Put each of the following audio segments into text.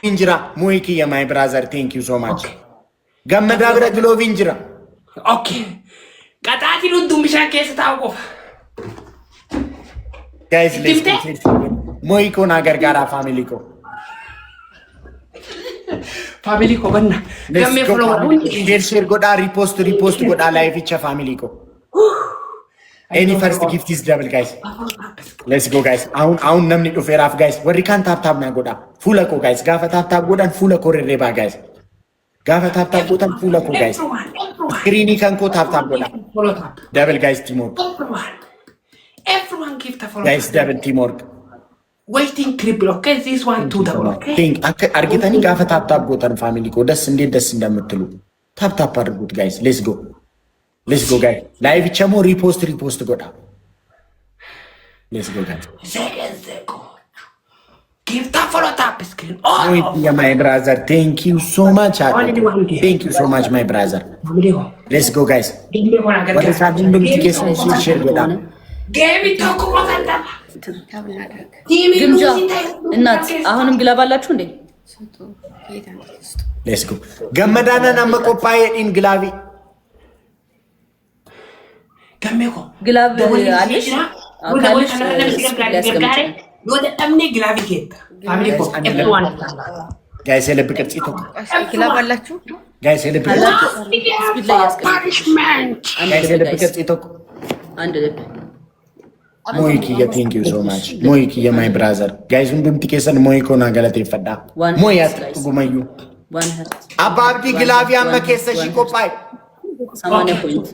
Injira, Moiki, my brother. Thank you so much. Gamadabra Glove Injira. Okay. Katati lu dumisha kesa tao. Guys, let's go. Moiko Nagargara family ko. Family ko banna. Gamme follow. Share goda repost goda live icha family ko. Any first gift is double, guys. Let's go, guys. Aun namni to fair off, guys. What can tap na goda? Full ko, guys. Gafa tap goda and full ko reba, guys. Gafa tap goda and full ko, guys. Screeny can ko tap goda. Double, guys. Teamwork. Everyone gift a follow. Guys, double teamwork. Waiting triple. Okay, this one two double. Okay. Think. Argitani gafa tap goda and family ko. Das indi mutlu. Tap good, guys. Let's go. Let's go, guys. Live chamo repost goda. Let's go, guys. Give that follow tap screen. Oh, my brother. Thank you so much. Thank you so much, my brother. Let's go, guys. What is happening to me? Share goda. Game it to go on. ግምጃ እናት አሁንም ግላባላችሁ እንዴ? Let's go. ገመዳና ናመቆፓዬ ኢን ግላቪ ገሜኮ ግላብ አለሽ? አካልሽ ጋይስ የልብ ቅርጽ ይቶ ግላብ አላችሁ? ጋይስ የልብ ቅርጽ ይቶ አንድ ልብ Moiki, thank you so much. Moiki, my brother. Guys, undumti kesan Moiko na galate fada. Moyat gumayu. Ababdi gilavi amma kesa shiko pai. 80 point.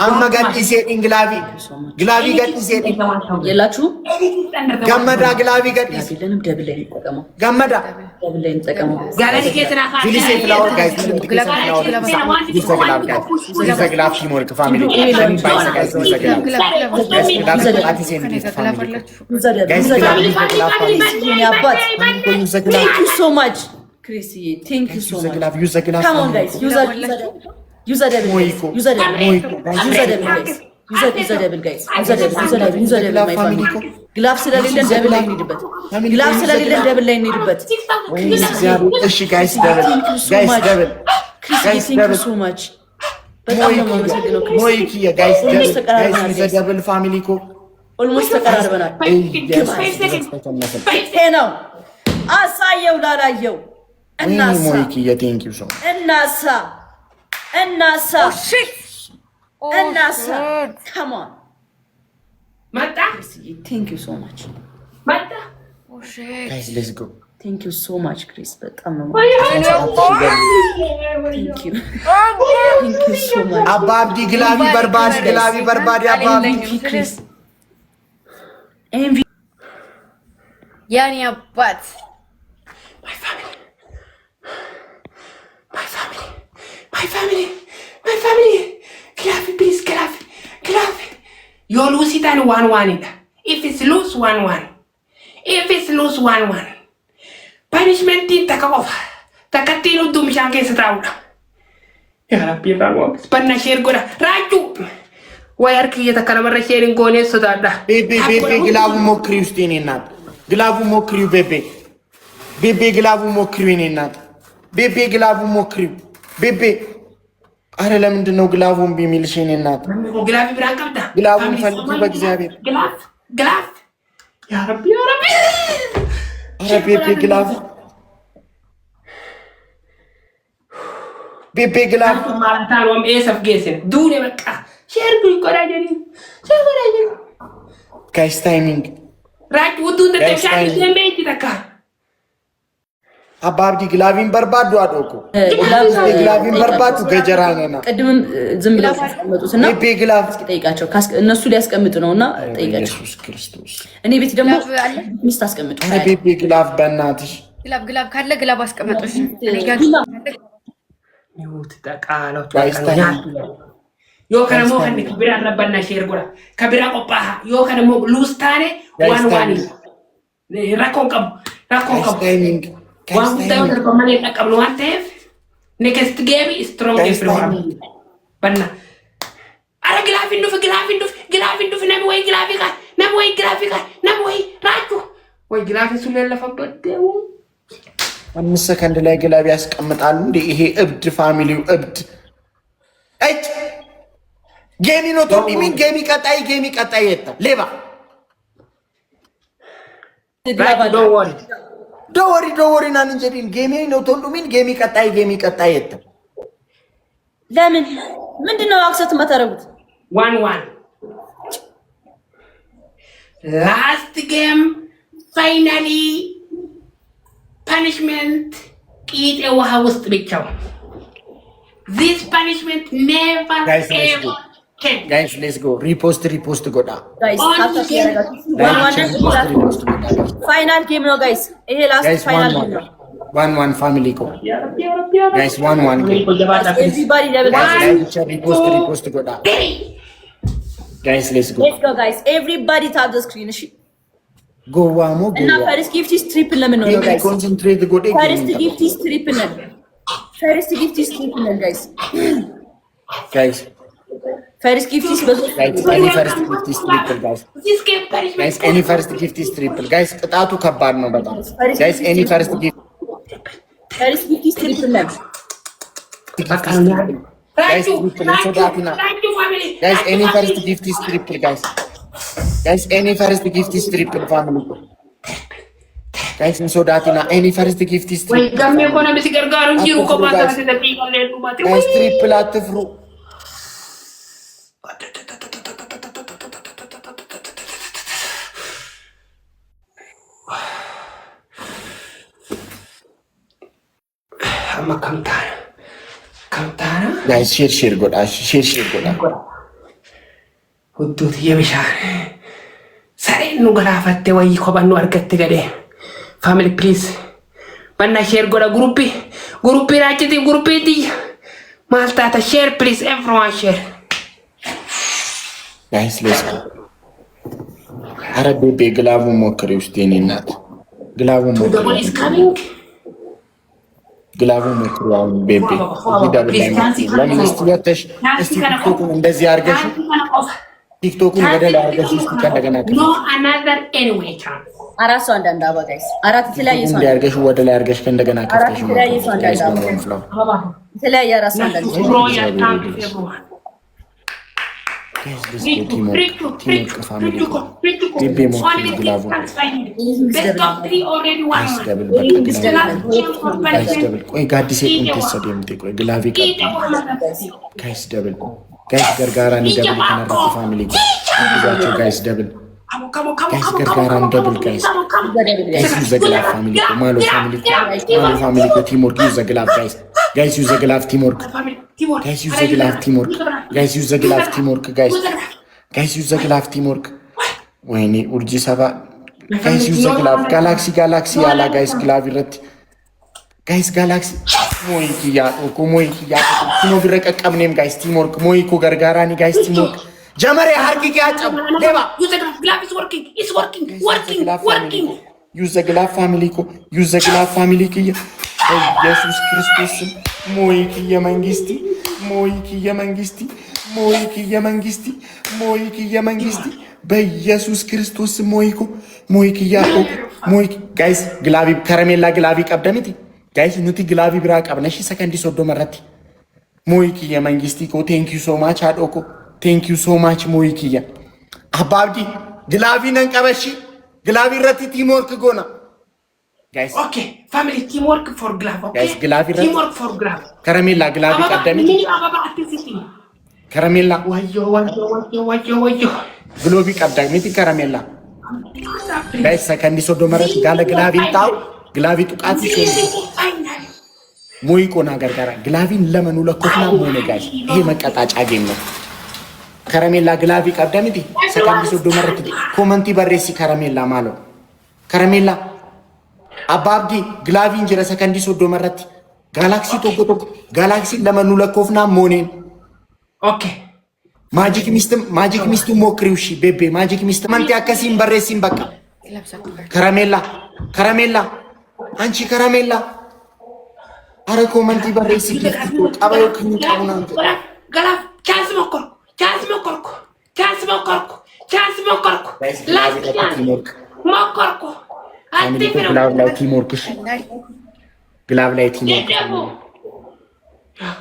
Amma gatti se inglavi. Gilavi gatti se የላችሁ ገመዳ gilavi gatti. ገመዳ ጋላዲ ከስራ ካለ ፊሊሴ ፍላወር ጋይስ ግላቭ ቲምወርክ ፋሚሊ Chris, thank you so much. Come on, guys. Use a devil, guys. Use a devil, guys. Use a devil, my family. Gloves ስለሌለን devil ላይ እንሂድበት. Gloves ስለሌለን devil ላይ እንሂድበት. እሺ guys, devil. Chris, thank you so much. በጣም ነው የማመሰግነው Chris. ሞይኪ guys, devil family ko almost ተቀራርበናል. ይሄ ነው አሳየው ላላየው እናሳ thank you so much. እናሳ come on መጣ thank you so much መጣ Guys, let's go. thank you so much Chris በጣም ነው thank you so much አባብዲ ግላቪ በርባድ አባብዲ Chris ያኔ አባት my family Glavi please Glavi you lose it and 1-1 if it's lose 1-1 punishment in takaof takatino dum shange sataula ya rabbi bawo spanna share goda raju wayar kiyata kalamarra sharing gone sotada bebe ግላቡ ሞክሪው እስቲ እኔ እናት ግላቡ ሞክሪው ቤቤ ግላቡ ሞክሪው እኔ እናት ቤቤ ግላቡ ሞክሪው ቤቤ አረ ለምንድን ነው ግላቡ እምቢ የሚልሽ እኔ እናት ግላቪ ብራን ቀምታ ግላቡን ፈልጊ በእግዚአብሔር ግላቭ ያ ረቢ አረ ቤቤ ግላቡ ማራታሮም ኤሰፍ ጌሰን ዱኔ በቃ ሼር ይቆራጀኒ ጋይስ ታይሚንግ ራጅ ውዱን ተተሻለ ለሜት ተካ አባብዲ ግላቪን በርባዱ አዶኮ ግላቪን በርባዱ ገጀራነና ቀድም ዝም ብለው ተቀመጡትና ቤቤ ግላቭ ጠይቃቸው እነሱ ሊያስቀምጡ ነውና ጠይቃቸው ኢየሱስ ክርስቶስ እኔ ቤት ደግሞ ሚስት አስቀምጡ አረ ቤቤ ግላቭ በእናትሽ ግላብ ካለ ግላብ አስቀምጡሽ ይሁት ተቃለው ዮ ከነሞ ከነ ከቢራ ረበና ሼር ጎራ ከቢራ ቆጳ ዮ ከነሞ ሉስታኔ 1-1 ራኮን ቀም ታይሚንግ ዋን ታው ተቆመኔ ተቀብሎ አንተፍ ኔክስት ጌም ስትሮንግ ኤቭሪዋን በና አረ ግላቪንዱፍ ነም ወይ ግራፊካ ራጁ ወይ ግላፍ እሱን ያለፈበት ደው 5 ሰከንድ ላይ ግላብ ያስቀምጣሉ እንዴ? ይሄ እብድ ፋሚሊው እብድ እጭ ጌሚ ነው ቶሚ ሚን ጌሚ ቀጣይ የታ ሌባ ዶወሪ ናን እንጀዲን ጌሚ ነው ቶንዱ ሚን ጌሚ ቀጣይ የታ ለምን ምንድነው አክሰት መተረቡት 1-1 ላስት ጌም ፋይናሊ punishment ቂጤ ውሃ ውስጥ ብቻው this punishment never guys ever came. guys let's go repost ጎዳ guys ፋይናል ጌም ነው guys ይሄ ላስት ፋይናል ጌም ነው 1-1 ፋሚሊ ኮ guys 1-1 everybody repost ጎዳ guys let's go guys everybody tap the screen እሺ ጎዋሞ እና ፈርስት ጊፍት ኢዝ ትሪፕል ለምን ነው ጋይስ ኮንሰንትሬት ጎዴ ፈርስት ጊፍት ኢዝ ትሪፕል ነው ጋይስ ፈርስት ጊፍት ኢዝ any first gift is triple guys any first gift is triple guys ቅጣቱ ከባድ ነው በጣም guys any first gift ኢዝ ትሪፕል ነው guys any first gift is triple guys any first gift is triple family guys in sodatina any first gift is triple ወይ ጋሜ ኮነ በሲገርጋሩ እንጂሩ ኮባታ ተጠቂቀለ ዱማቴ guys triple አትፍሩ አማ kamtana guys share ጎዳ ሁዱት የብሻን ሰሬኑ ገላፈቴ ወይ ኮባኑ አርገት ገደ ፋሚሊ ፕሊዝ በና ሼር ጎዳ ግሩፕ ራጭቲ ግሩፕ ዲ ማልታታ ሼር ፕሊዝ ኤቭሪዋን ሼር guys let's go አረ ቤቤ ግላቡ ሞክሪ ውስጥ የኔ እናት ግላቡ ሞክሪ አሁን ቤቤ ለምን ስትወተሽ እስቲ ቲክቶኩን እንደዚህ አርገሽ ቲክቶኩን ወደላ አርገሽ እስቲ ከእንደገና ኖ አናዘር ኤኒዌይ ቻንስ አራት ሰው አንዳንድ አባ ጋይስ አራት የተለያየ ሰው እንዲያርገሽ ወደላ አርገሽ ከእንደገና ከፍተሽ ነው የተለያየ አራት ሰው አንዳንድ ብሮ ያ ታንክ ኤቭሪዋን Guys, use the glove teamwork. Guys, use the glove teamwork. Guys, use the glove teamwork. Guys, use the glove teamwork. When urji saba. Guys, use the glove. Galaxy ala guys glove irat. Guys, Galaxy. Moi kiya. Timo virek kamnem guys teamwork. Moi ko gargara ni guys teamwork. Jamare harki kya chab. Deva. Use the glove is working. It's working. Use the glove family ko. Use the glove family kiya. ኢየሱስ ክርስቶስ ሞይኪየ መንግስቲ በኢየሱስ ክርስቶስ ሞይኪያ ጋይስ ግላቪ ከረሜላ ግላቪ ቀብደምቲ ጋይስ ኑቲ ግላቪ ብራ ቀብነሺ ሰከንዲ ሶዶ መረቲ ሞይኪየ መንግስቲ ኮ ቴንክ ዩ ሶ ማች አዶኮ ቴንክ ዩ ሶ ማች ሞይኪያ አባብዲ ግላቪ ነንቀበሺ ግላቪ ረቲ ቲምወርክ ጎና guys okay family teamwork for glove okay guys glove teamwork for glove karamella glove ቀደምቲ karamella ወዮ ግሎቢ ቀደምቲ karamella guys ሰከንዲ ሶዶ መረት ጋለ ግላቪ ታው ግላቪ ጡቃት ሞይ ቆና ገርጋራ ግላቪን ለመኑ ለኮትና ሞነ guys ይሄ መቀጣጫ ጌም ነው karamella ግላቪ ቀደምቲ ሰከንዲ ሶዶ መረት ኮመንቲ በሬሲ karamella ማሎ karamella አባብዲ ግላቪን ጀረ ሰከንዲ ሶዶ መረት ጋላክሲ ቶጎቶ ጋላክሲ ለመኑ ለኮፍና ሞኔን ኦኬ ማጂክ ሚስቱ ሞክሪው ሺ ቤቤ ማጂክ ሚስት ማንተ ያከሲን በሬሲን በቃ ከረሜላ አንቺ ከረሜላ አረ ኮመንቲ በሬሲ ቀባዩ ከንቀውና ጋላ ቻንስ ሞከርኩ ሞከርኩ ፋሚሊ ኮ ግላብ ላይ ቲም ወርክሽ ግላብ ላይ ቲም ወርክ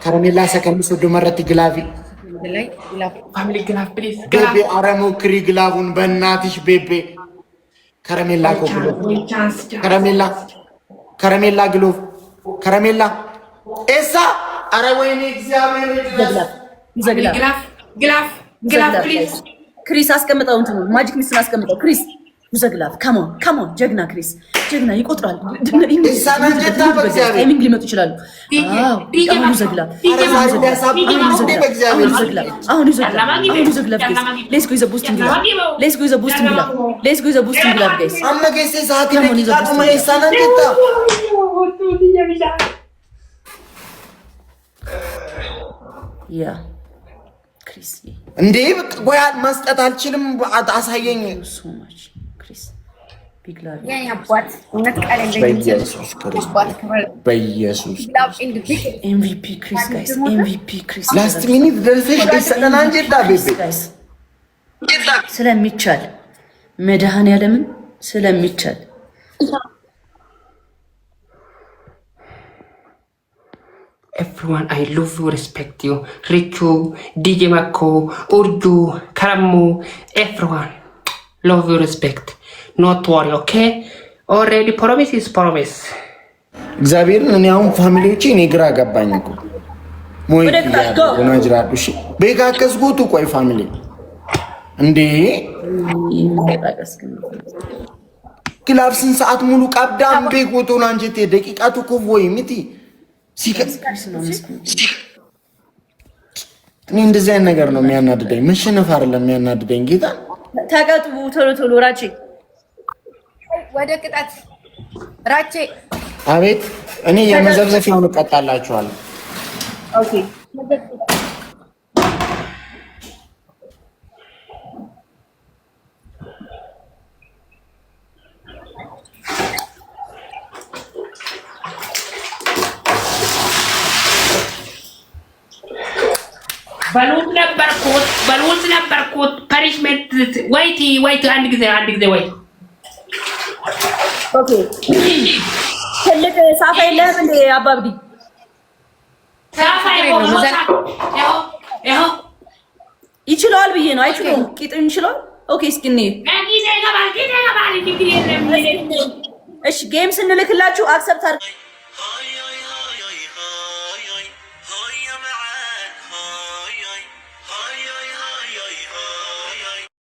ከረሜላ ሰከንድ ወደ መረት ግላቪ ፋሚሊ ግላፍ ፕሊዝ ቤቤ አረሙ ክሪ ግላቡን በእናትሽ ቤቤ ከረሜላ ኮ ከረሜላ ግሎቭ ከረሜላ ኤሳ አረ ወይኔ እግዚአብሔር ግላፍ ፕሊዝ ክሪስ አስቀምጠው እንትኑ ማጂክ ሚስቱን አስቀምጠው ክሪስ ዘግላፍ ካም ኦን ጀግና ክሪስ ጀግና ይቆጥራል ታይሚንግ ሊመጡ ይችላሉ አሁን ዘግላፍ አሁን ዘግላፍ ሌትስ ጎ ዘ ቦስቲንግ ግላፍ ጋይስ አመገሴ ሰዓት ይደቂቃቱ ማይሳና እንዴታ ያ ክሪስ እንዴ ቆያን መስጠት አልችልም አሳየኝ ሶ ማች ክሪስ ቢግ ላቭ የኔ አባት እውነት ቃል በኢየሱስ ኤምቪፒ ክሪስ ጋይስ ኤምቪፒ ክሪስ ላስት ሚኒት ደርሰሽ ደሰና እንጀዳ ቤቢ ስለሚቻል መድኃኒዓለምን ስለሚቻል Everyone, I love you, respect you. Richu, DJ Mako, Urju, Karamu, everyone. Love you, respect. Not worry, okay? Already promise is promise. እግዚአብሔርን እኔ አሁን ፋሚሊዎቼ እኔ ግራ ገባኝ እኮ ሞይ ጉናጅራዱ እሺ ቤጋ ከስጉቱ ቆይ ፋሚሊ እንዴ ግላብ ስንት ሰዓት ሙሉ ቀብዳም ቤጎቶን አንጀቴ ደቂቃቱ እኮ ወይ ሚቲ እኔ እንደዚህ አይነት ነገር ነው የሚያናድደኝ። መሸነፍ አይደለም የሚያናድደኝ። ጌታ ተቀጡ ቶሎ ራቼ ወደ ቅጣት ራቼ አቤት እኔ የመዘብዘፊያውን እቀጣላችኋለሁ። ኦኬ በሉት ነበርኩት ፐኒሽመንት ወይት አንድ ጊዜ ወይት ኦኬ ትልቅ ሳፋ የለህም እንዴ አባብዲ ሳፋ ይችላል ብዬ ነው አይችልም ቂጥን ይችላል ኦኬ እስኪ እኔ እሺ ጌም ስንልክላችሁ አክሰፕት አድርጉ